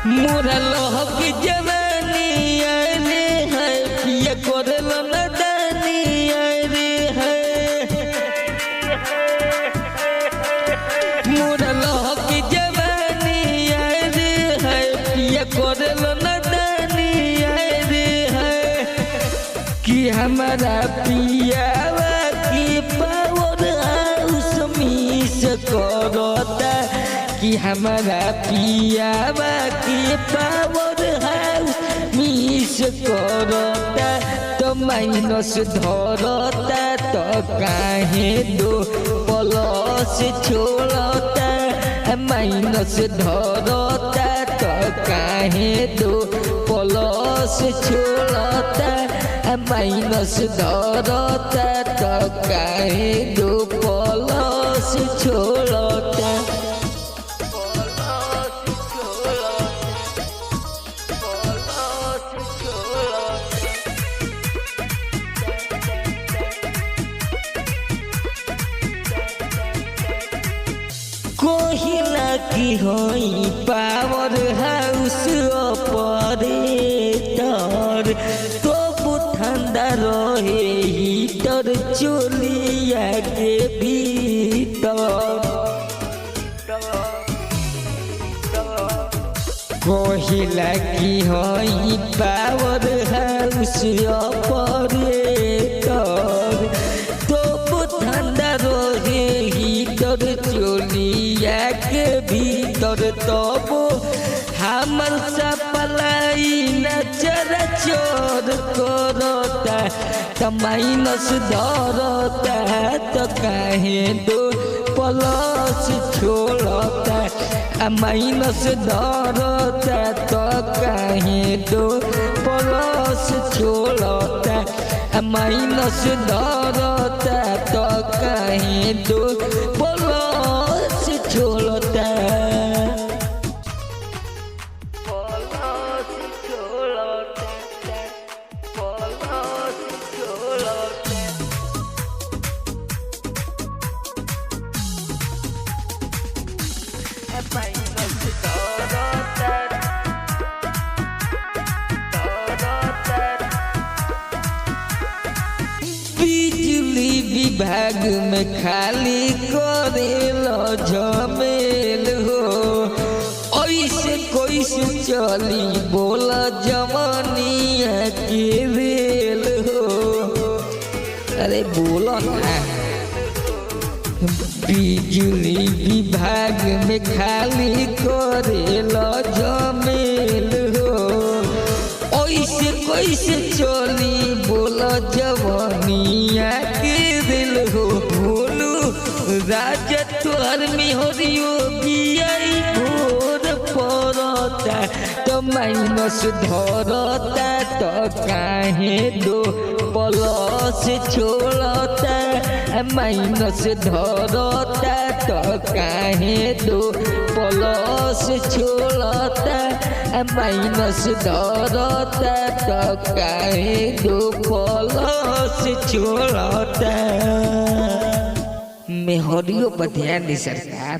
मोरा लोहक जवानी आरे है पिया करल नदानी आरे है मोरा लोहक जवानी आरे है पिया करल नदानी आरे है कि हमारा पियावा की पावर हाउस मिस करता कि हमारा पियावा की पावर हाउस मिस करता तो माइनस धरता तो काहे दो प्लस छोड़ता माइनस धरता तो काहे दो प्लस छोड़ता माइनस धरता तो काहे दो प्लस छोड़ता। कोहिला की होई पावर हाउस ऑपरेटर तो ठंडा रहे हीटर चोलिया के भीतर कोहिला की होई पावर हाउस ऑपरेटर तो ठंडा रहे हीटर चोलिया के भीतर तब हमर सप्लाई नजर चोर करता तो माइनस धरता तो काहे दो प्लस छोड़ता माइनस धरता तो काहे दो प्लस छोड़ता माइनस धरता तो काहे दो प्लस छोड़ता। बिजली विभाग में खाली करेलो झमेल हो ऐसे कैसे चली बोला जवानिया के रेल हो अरे बोलो ना। बिजली विभाग में खाली करेलो झमेल हो ऐसे कैसे चली बोला जवानिया के दिल हो भोलू राजा तोहर में हो रियो बियाई भोर पड़ता तो माइनस धरता तो काहे दो प्लस छोड़ता माइनस धरता तो काहे दो प्लस छोड़ता माइनस धरता तो काहे दो प्लस छोड़ता। मेहरियों पर ध्यान दी सरकार।